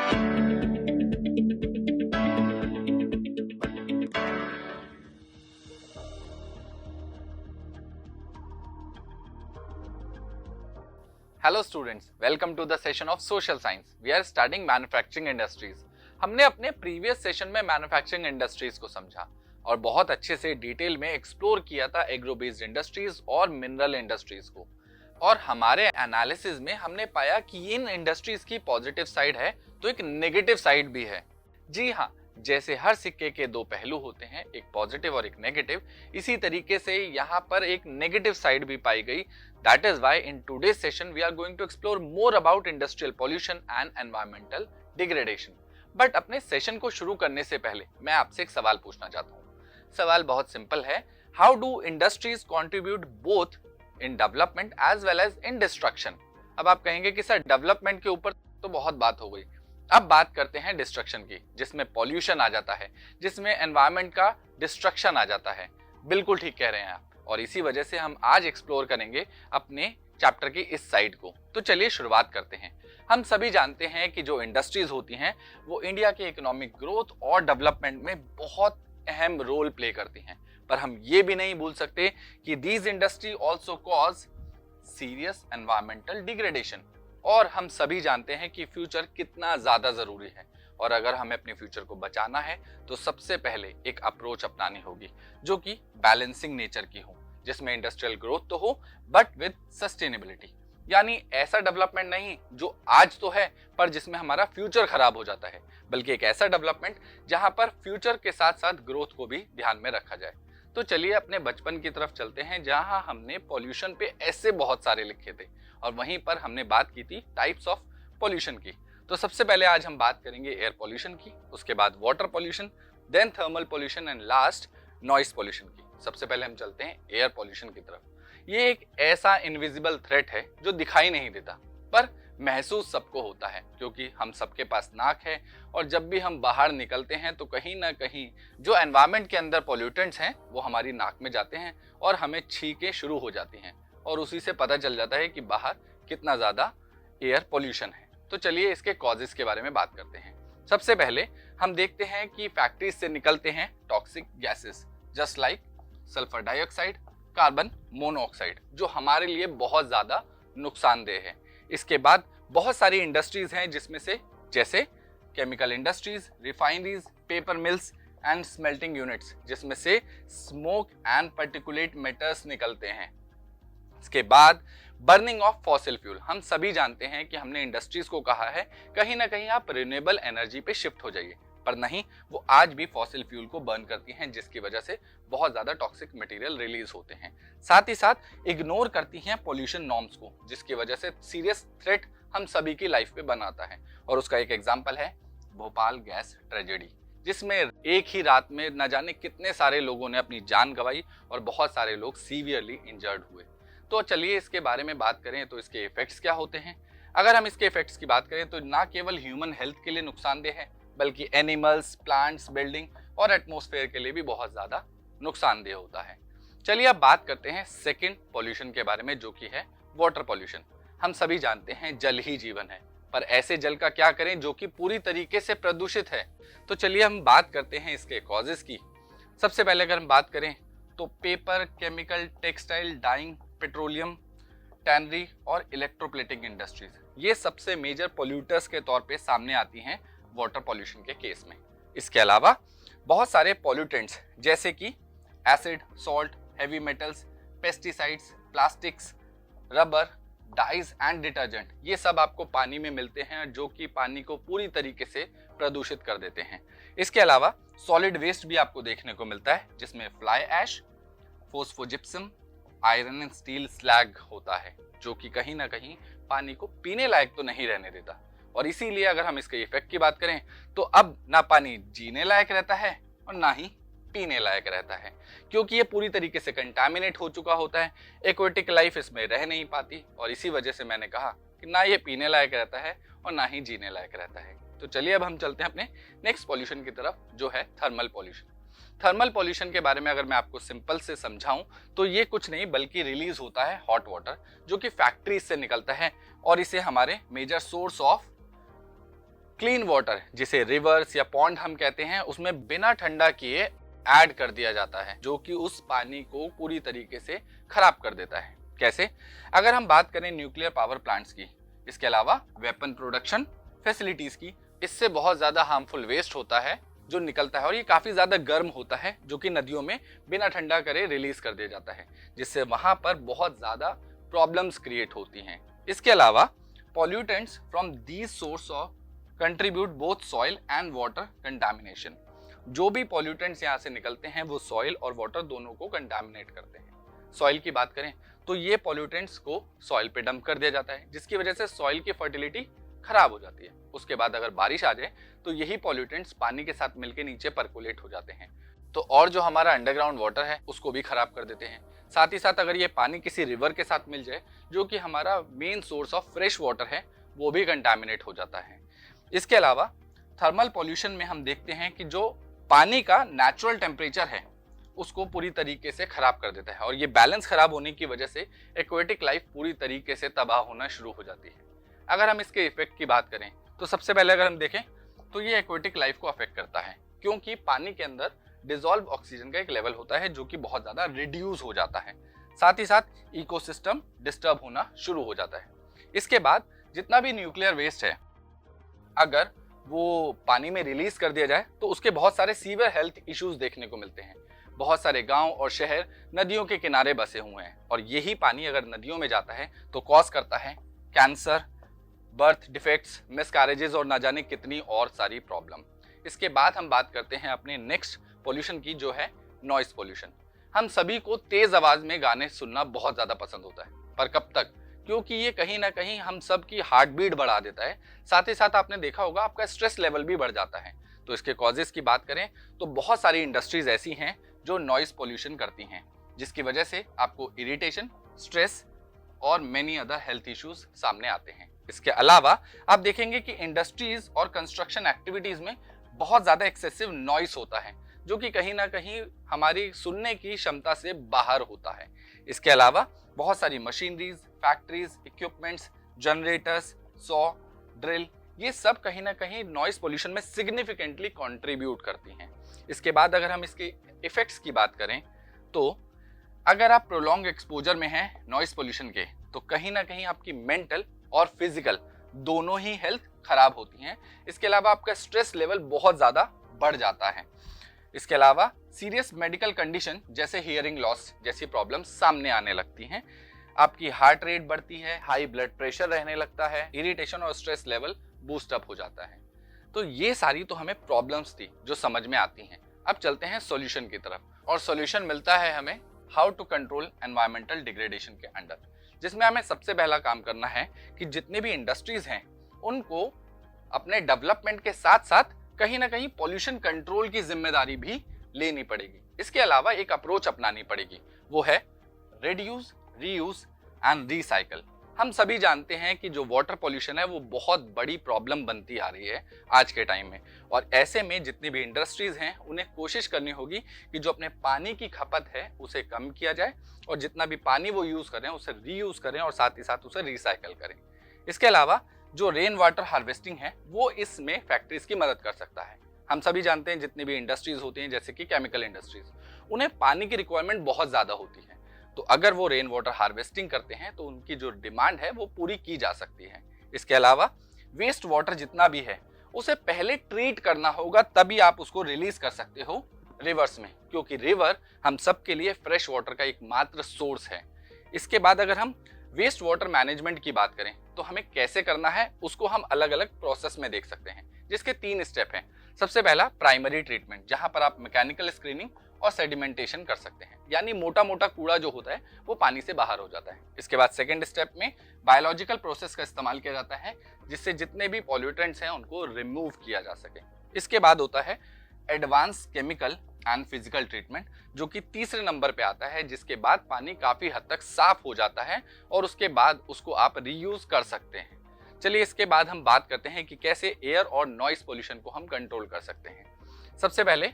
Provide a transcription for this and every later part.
Hello students, welcome to the session of social science. We are studying manufacturing industries. हमने अपने previous session में manufacturing industries को समझा और बहुत अच्छे से डिटेल में एक्सप्लोर किया था एग्रो बेस्ड इंडस्ट्रीज और मिनरल इंडस्ट्रीज को। और हमारे एनालिसिस में हमने पाया कि इन इंडस्ट्रीज की पॉजिटिव साइड है तो एक नेगेटिव साइड भी है। जी हाँ, जैसे हर सिक्के के दो पहलू होते हैं, एक पॉजिटिव और एक नेगेटिव, इसी तरीके से यहाँ पर एक नेगेटिव साइड भी पाई गई। That is why in today's session we are going to explore more about industrial pollution and environmental degradation. But अपने सेशन को शुरू करने से पहले मैं आपसे एक सवाल पूछना चाहता हूँ। सवाल बहुत सिंपल है, How do industries contribute both in development as well as in destruction? अब आप कहेंगे कि सर डेवलपमेंट के ऊपर तो बहुत बात हो गई, अब बात करते हैं डिस्ट्रक्शन की, जिसमें पॉल्यूशन आ जाता है, जिसमें एनवायरमेंट का डिस्ट्रक्शन आ जाता है। बिल्कुल ठीक कह रहे हैं आप, और इसी वजह से हम आज एक्सप्लोर करेंगे अपने चैप्टर की इस साइड को। तो चलिए शुरुआत करते हैं। हम सभी जानते हैं कि जो इंडस्ट्रीज होती हैं वो इंडिया के इकोनॉमिक ग्रोथ और डेवलपमेंट में बहुत अहम रोल प्ले करती हैं, पर हम ये भी नहीं भूल सकते कि these industry also cause serious environmental degradation. और हम सभी जानते हैं कि फ्यूचर कितना ज्यादा जरूरी है, और अगर हमें अपने फ्यूचर को बचाना है तो सबसे पहले एक अप्रोच अपनानी होगी जो कि बैलेंसिंग नेचर की हो, जिसमें इंडस्ट्रियल ग्रोथ तो हो बट विद सस्टेनेबिलिटी। यानी ऐसा डेवलपमेंट नहीं जो आज तो है पर जिसमें हमारा फ्यूचर खराब हो जाता है, बल्कि एक ऐसा डेवलपमेंट जहां पर फ्यूचर के साथ साथ ग्रोथ को भी ध्यान में रखा जाए। तो चलिए अपने बचपन की तरफ चलते हैं, जहां हमने पॉल्यूशन पे ऐसे बहुत सारे लिखे थे और वहीं पर हमने बात की थी टाइप्स ऑफ पॉल्यूशन की। तो सबसे पहले आज हम बात करेंगे एयर पॉल्यूशन की, उसके बाद water pollution, then thermal pollution and last noise pollution की। सबसे पहले हम चलते हैं एयर पॉल्यूशन की तरफ। ये एक ऐसा इनविजिबल थ्रेट है जो दिखाई नहीं देता पर महसूस सबको होता है, क्योंकि हम सबके पास नाक है और जब भी हम बाहर निकलते हैं तो कहीं ना कहीं जो एनवायरनमेंट के अंदर पॉल्यूटेंट्स हैं वो हमारी नाक में जाते हैं और हमें छींकें शुरू हो जाती हैं, और उसी से पता चल जाता है कि बाहर कितना ज़्यादा एयर पॉल्यूशन है। तो चलिए इसके कॉजेस के बारे में बात करते हैं। सबसे पहले हम देखते हैं कि फैक्ट्रीज से निकलते हैं toxic gases just like sulphur dioxide, carbon monoxide, जो हमारे लिए बहुत ज़्यादा नुकसानदेह है। इसके बाद बहुत सारी इंडस्ट्रीज हैं जिसमें से जैसे chemical industries, refineries, paper mills and smelting units, जिसमें से स्मोक एंड पार्टिकुलेट मैटर्स निकलते हैं। इसके बाद बर्निंग ऑफ फॉसिल फ्यूल। हम सभी जानते हैं कि हमने इंडस्ट्रीज को कहा है कहीं ना कहीं आप रिन्यूएबल एनर्जी पे शिफ्ट हो जाइए, पर नहीं, वो आज भी फॉसिल फ्यूल को बर्न करती हैं, जिसकी वजह से बहुत ज्यादा टॉक्सिक मटेरियल रिलीज होते हैं। साथ ही साथ इग्नोर करती हैं पॉल्यूशन नॉर्म्स को, जिसकी वजह से सीरियस थ्रेट हम सभी की लाइफ पे बनाता है। और उसका एक एग्जांपल है भोपाल गैस ट्रेजेडी, जिसमें एक ही रात में न जाने कितने सारे लोगों ने अपनी जान गंवाई और बहुत सारे लोग सीवियरली इंजर्ड हुए। तो चलिए इसके बारे में बात करें तो इसके इफेक्ट्स क्या होते हैं। अगर हम इसके इफेक्ट्स की बात करें तो ना केवल ह्यूमन हेल्थ के लिए नुकसानदेह है, बल्कि एनिमल्स, प्लांट्स, बिल्डिंग और एटमॉस्फेयर के लिए भी बहुत ज़्यादा नुकसानदेह होता है। चलिए अब बात करते हैं सेकंड पॉल्यूशन के बारे में, जो कि है वाटर पॉल्यूशन। हम सभी जानते हैं जल ही जीवन है, पर ऐसे जल का क्या करें जो कि पूरी तरीके से प्रदूषित है। तो चलिए हम बात करते हैं इसके कॉजेस की। सबसे पहले अगर हम बात करें तो paper, chemical, textile, dyeing, petroleum, tannery और इलेक्ट्रोप्लेटिंग इंडस्ट्रीज, ये सबसे मेजर पोल्यूटर्स के तौर पे सामने आती हैं वाटर पॉल्यूशन के केस में। इसके अलावा बहुत सारे पॉल्यूटेंट्स जैसे कि acid, salt, heavy metals, pesticides, plastics, rubber, dyes and detergent, ये सब आपको पानी में मिलते हैं जो कि पानी को पूरी तरीके से प्रदूषित कर देते हैं। इसके अलावा सॉलिड वेस्ट भी आपको देखने को मिलता है, जिसमें fly ash, phosphogypsum, iron and steel slag होता है, जो कि कहीं ना कहीं पानी को पीने लायक तो नहीं रहने देता। और इसीलिए अगर हम इसके इफेक्ट की बात करें तो अब ना पानी जीने लायक रहता है और ना ही पीने लायक रहता है, क्योंकि ये पूरी तरीके से कंटामिनेट हो चुका होता है। एक्वेटिक लाइफ इसमें रह नहीं पाती, और इसी वजह से मैंने कहा कि ना ये पीने लायक रहता है और ना ही जीने लायक रहता है। तो चलिए अब हम चलते हैं अपने नेक्स्ट पॉल्यूशन की तरफ, जो है थर्मल पॉल्यूशन। थर्मल पॉल्यूशन के बारे में अगर मैं आपको सिंपल से समझाऊं तो ये कुछ नहीं बल्कि रिलीज होता है हॉट वाटर, जो कि फैक्ट्रीज से निकलता है, और इसे हमारे major source of clean water जिसे रिवर्स या पॉन्ड हम कहते हैं, उसमें बिना ठंडा किए ऐड कर दिया जाता है, जो कि उस पानी को पूरी तरीके से खराब कर देता है। कैसे? अगर हम बात करें न्यूक्लियर पावर प्लांट्स की, इसके अलावा वेपन प्रोडक्शन फैसिलिटीज की, इससे बहुत ज्यादा हार्मफुल वेस्ट होता है जो निकलता है, और ये काफी ज्यादा गर्म होता है, जो कि नदियों में बिना ठंडा करे रिलीज कर दिया जाता है, जिससे वहां पर बहुत ज्यादा प्रॉब्लम्स क्रिएट होती हैं। इसके अलावा pollutants from these source of contribute both soil and water contamination. जो भी पॉल्यूटेंट्स यहाँ से निकलते हैं वो सॉइल और वाटर दोनों को कंटामिनेट करते हैं। सॉइल की बात करें तो ये पॉल्यूटेंट्स को सॉइल पे डंप कर दिया जाता है, जिसकी वजह से सॉइल की फर्टिलिटी खराब हो जाती है। उसके बाद अगर बारिश आ जाए तो यही पॉल्यूटेंट्स पानी के साथ मिलकर नीचे परकोलेट हो जाते हैं, तो और जो हमारा अंडरग्राउंड वाटर है उसको भी खराब कर देते हैं। साथ ही साथ अगर ये पानी किसी रिवर के साथ मिल जाए, जो कि हमारा main source of fresh water है, वो भी कंटामिनेट हो जाता है। इसके अलावा थर्मल पॉल्यूशन में हम देखते हैं कि जो पानी का नेचुरल टेम्परेचर है उसको पूरी तरीके से खराब कर देता है, और ये बैलेंस खराब होने की वजह से एक्वेटिक लाइफ पूरी तरीके से तबाह होना शुरू हो जाती है। अगर हम इसके इफेक्ट की बात करें तो सबसे पहले अगर हम देखें तो ये एक्वेटिक लाइफ को अफेक्ट करता है, क्योंकि पानी के अंदर डिसॉल्व ऑक्सीजन का एक लेवल होता है जो कि बहुत ज्यादा रिड्यूस हो जाता है। साथ ही साथ इकोसिस्टम डिस्टर्ब होना शुरू हो जाता है। इसके बाद जितना भी न्यूक्लियर वेस्ट है, अगर वो पानी में रिलीज कर दिया जाए तो उसके बहुत सारे सीवियर हेल्थ इश्यूज देखने को मिलते हैं। बहुत सारे गांव और शहर नदियों के किनारे बसे हुए हैं, और यही पानी अगर नदियों में जाता है तो कॉज करता है कैंसर, बर्थ डिफेक्ट्स, मिसकैरेजेस और ना जाने कितनी और सारी प्रॉब्लम। इसके बाद हम बात करते हैं अपने नेक्स्ट पोल्यूशन की, जो है नॉइस पोल्यूशन। हम सभी को तेज आवाज में गाने सुनना बहुत ज्यादा पसंद होता है, पर कब तक? क्योंकि ये कहीं ना कहीं हम सब की हार्ट बीट बढ़ा देता है। साथ ही साथ आपने देखा होगा आपका स्ट्रेस लेवल भी बढ़ जाता है। तो इसके कॉजेस की बात करें तो बहुत सारी इंडस्ट्रीज ऐसी हैं जो नॉइस पोल्यूशन करती हैं, जिसकी वजह से आपको इरिटेशन, स्ट्रेस और मेनी अदर हेल्थ इश्यूज सामने आते हैं। इसके अलावा आप देखेंगे कि इंडस्ट्रीज और कंस्ट्रक्शन एक्टिविटीज में बहुत ज्यादा एक्सेसिव नॉइस होता है, जो कि कहीं ना कहीं हमारी सुनने की क्षमता से बाहर होता है। इसके अलावा बहुत सारी machineries, factories, equipments, generators, saw, drill, ये सब कहीं ना कहीं नॉइस पोल्यूशन में सिग्निफिकेंटली कंट्रीब्यूट करती हैं। इसके बाद अगर हम इसके इफेक्ट्स की बात करें तो अगर आप प्रोलॉन्ग एक्सपोजर में हैं नॉइस पोल्यूशन के, तो कहीं ना कहीं आपकी मेंटल और फिजिकल दोनों ही हेल्थ खराब होती हैं। इसके अलावा आपका स्ट्रेस लेवल बहुत ज़्यादा बढ़ जाता है। इसके अलावा सीरियस मेडिकल कंडीशन जैसे हियरिंग लॉस जैसी प्रॉब्लम सामने आने लगती हैं। आपकी हार्ट रेट बढ़ती है, हाई ब्लड प्रेशर रहने लगता है, इरिटेशन और स्ट्रेस लेवल बूस्ट अप हो जाता है। तो ये सारी तो हमें प्रॉब्लम्स थी जो समझ में आती हैं। अब चलते हैं सॉल्यूशन की तरफ, और सॉल्यूशन मिलता है हमें how to control environmental degradation के अंडर, जिसमें हमें सबसे पहला काम करना है कि जितने भी इंडस्ट्रीज हैं उनको अपने डेवलपमेंट के साथ साथ कहीं ना कहीं पॉल्यूशन कंट्रोल की जिम्मेदारी भी लेनी पड़ेगी। इसके अलावा एक अप्रोच अपनानी पड़ेगी, वो है रिड्यूस, रीयूज एंड रिसाइकल। हम सभी जानते हैं कि जो वाटर पॉल्यूशन है वो बहुत बड़ी प्रॉब्लम बनती आ रही है आज के टाइम में, और ऐसे में जितनी भी इंडस्ट्रीज हैं उन्हें कोशिश करनी होगी कि जो अपने पानी की खपत है उसे कम किया जाए, और जितना भी पानी वो यूज करें उसे रीयूज करें, और साथ ही साथ उसे रिसाइकल करें। इसके अलावा जो रेन वाटर हार्वेस्टिंग है वो इसमें फैक्ट्रीज की मदद कर सकता है। हम सभी जानते हैं जितनी भी इंडस्ट्रीज होती हैं जैसे कि केमिकल इंडस्ट्रीज, उन्हें पानी की रिक्वायरमेंट बहुत ज्यादा होती है, तो अगर वो रेन वाटर हार्वेस्टिंग करते हैं तो उनकी जो डिमांड है वो पूरी की जा सकती है। इसके अलावा वेस्ट वाटर जितना भी है उसे पहले ट्रीट करना होगा, तभी आप उसको रिलीज कर सकते हो रिवर्स में, क्योंकि रिवर हम सब के लिए फ्रेश वाटर का एकमात्र सोर्स है। इसके बाद अगर हम वेस्ट वाटर मैनेजमेंट की बात करें तो हमें कैसे करना है उसको हम अलग अलग प्रोसेस में देख सकते हैं, जिसके 3 स्टेप हैं। सबसे पहला प्राइमरी ट्रीटमेंट, जहां पर आप मैकेनिकल स्क्रीनिंग और सेडिमेंटेशन कर सकते हैं, यानी मोटा मोटा कूड़ा जो होता है वो पानी से बाहर हो जाता है। इसके बाद सेकंड स्टेप में बायोलॉजिकल प्रोसेस का इस्तेमाल किया जाता है, जिससे जितने भी पॉल्यूटेंट्स हैं उनको रिमूव किया जा सके। इसके बाद होता है advance chemical and physical treatment, जो कि तीसरे नंबर पे आता है, जिसके बाद पानी काफी हद तक साफ हो जाता है और उसके बाद उसको आप रीयूज कर सकते हैं। चलिए इसके बाद हम बात करते हैं कि कैसे एयर और नॉइस पोल्यूशन को हम कंट्रोल कर सकते हैं। सबसे पहले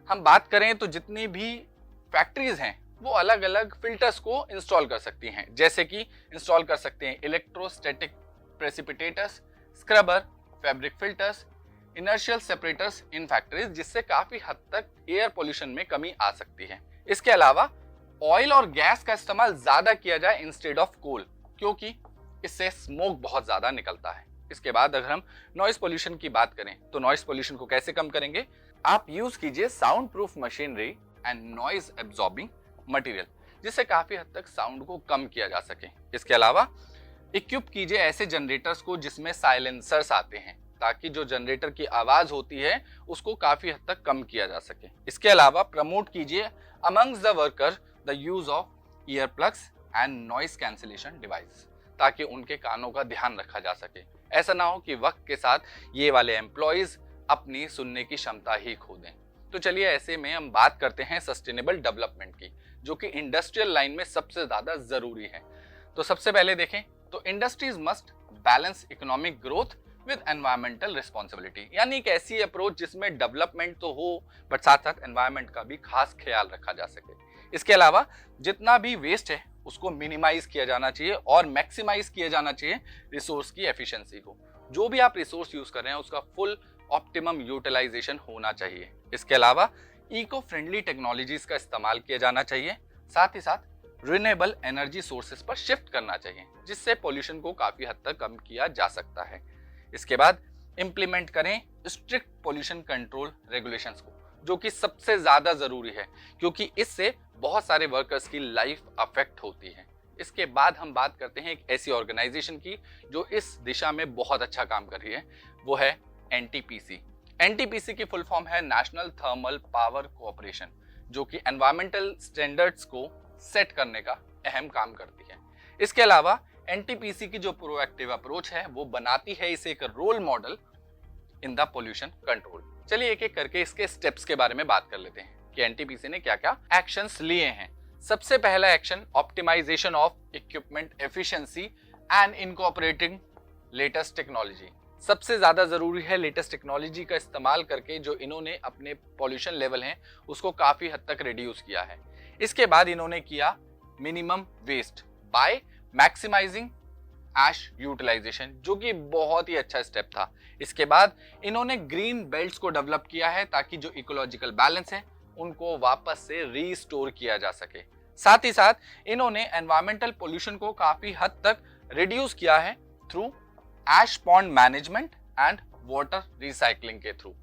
हम बात करें तो जितनी भी फैक्ट्रीज हैं वो अलग अलग फिल्टर्स को इंस्टॉल कर सकती हैं, जैसे कि इंस्टॉल कर सकते हैं electrostatic precipitators, scrubber fabric filters, inertial separators in factories, जिससे काफी हद तक एयर पोल्यूशन में कमी आ सकती है। इसके अलावा ऑयल और गैस का इस्तेमाल ज्यादा किया जाए इंस्टेड ऑफ कोल, क्योंकि इससे स्मोक बहुत ज्यादा निकलता है। इसके बाद अगर हम नॉइस पोल्यूशन की बात करें तो नॉइस पोल्यूशन को कैसे कम करेंगे? आप यूज कीजिए sound proof machinery and noise absorbing material, जिससे काफी हद तक साउंड को कम किया जा सके। इसके अलावा इक्विप कीजिए ऐसे जनरेटर्स को जिसमें साइलेंसर्स आते हैं, ताकि जो जनरेटर की आवाज होती है उसको काफी हद तक कम किया जा सके। इसके अलावा प्रमोट कीजिए amongst the worker the use of ear plugs and noise cancellation device, ताकि उनके कानों का ध्यान रखा जा सके। ऐसा ना हो कि वक्त के साथ ये वाले एम्प्लॉयज अपनी सुनने की क्षमता ही खो दें। तो चलिए ऐसे में हम बात करते हैं सस्टेनेबल डेवलपमेंट की, जो कि इंडस्ट्रियल लाइन में सबसे ज्यादा जरूरी है। तो सबसे पहले देखें तो industries must balance economic growth with environmental responsibility, यानी एक ऐसी अप्रोच जिसमें डेवलपमेंट तो हो बट साथ साथ एनवायरमेंट का भी खास ख्याल रखा जा सके। इसके अलावा जितना भी वेस्ट है उसको मिनिमाइज किया जाना चाहिए और मैक्सिमाइज किया जाना चाहिए रिसोर्स की एफिशिएंसी को। जो भी आप रिसोर्स यूज कर रहे हैं उसका फुल ऑप्टिमम यूटिलाइजेशन होना चाहिए। इसके अलावा इको फ्रेंडली टेक्नोलॉजीज का इस्तेमाल किया जाना चाहिए, साथ ही साथ रिन्यूएबल एनर्जी सोर्सेस पर शिफ्ट करना चाहिए, जिससे पोल्यूशन को काफी हद तक कम किया जा सकता है। इसके बाद इंप्लीमेंट करें स्ट्रिक्ट पोल्यूशन कंट्रोल रेगुलेशंस को, जो कि सबसे ज्यादा जरूरी है, क्योंकि इससे बहुत सारे वर्कर्स की लाइफ अफेक्ट होती है। इसके बाद हम बात करते हैं एक ऐसी ऑर्गेनाइजेशन की जो इस दिशा में बहुत अच्छा काम कर रही है, वो है एनटीपीसी। एनटीपीसी की फुल फॉर्म है नेशनल थर्मल पावर कोऑपरेशन, जो कि एनवायरमेंटल स्टैंडर्ड्स को सेट करने का अहम काम करती है। इसके अलावा एनटीपीसी की जो प्रोएक्टिव अप्रोच है वो बनाती है इसे एक role model in the pollution control. चलिए एक एक करके इसके स्टेप्स के बारे में बात कर लेते हैं कि एनटीपीसी ने क्या क्या एक्शंस लिए हैं। सबसे पहला action optimisation of equipment efficiency and incorporating latest technology. सबसे ज्यादा जरूरी है लेटेस्ट टेक्नोलॉजी का इस्तेमाल करके जो इन्होंने अपने पॉल्यूशन लेवल हैं उसको काफी हद तक रिड्यूस किया है। इसके बाद इन्होंने किया मिनिमम वेस्ट बाय मैक्सिमाइजिंग ऐश यूटिलाइजेशन, जो कि बहुत ही अच्छा स्टेप था। इसके बाद इन्होंने ग्रीन बेल्ट्स को डेवलप किया है ताकि जो इकोलॉजिकल बैलेंस है उनको वापस से रीस्टोर किया जा सके। साथ ही साथ इन्होंने एनवायरमेंटल पोल्यूशन को काफी हद तक रिड्यूस किया है through ash pond management and water recycling के थ्रू।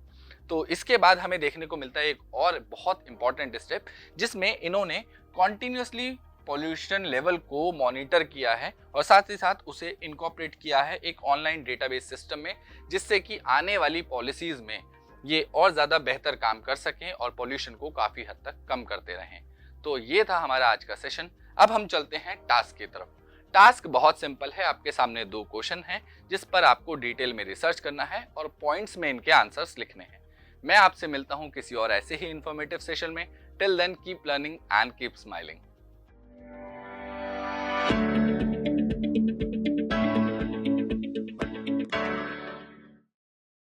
तो इसके बाद हमें देखने को मिलता है एक और बहुत इंपॉर्टेंट स्टेप, जिसमें इन्होंने कॉन्टिन्यूसली पॉल्यूशन लेवल को मॉनिटर किया है और साथ ही साथ उसे इनकॉर्पोरेट किया है एक ऑनलाइन डेटाबेस सिस्टम में, जिससे कि आने वाली पॉलिसीज में ये और ज्यादा बेहतर काम कर सकें और पॉल्यूशन को काफी हद तक कम करते रहें। तो ये था हमारा आज का सेशन। अब हम चलते हैं टास्क की तरफ। टास्क बहुत सिंपल है, आपके सामने 2 क्वेश्चन हैं जिस पर आपको डिटेल में रिसर्च करना है और पॉइंट्स में इनके आंसर्स लिखने हैं। मैं आपसे मिलता हूं किसी और ऐसे ही इंफॉर्मेटिव सेशन में। Till then keep learning and keep smiling.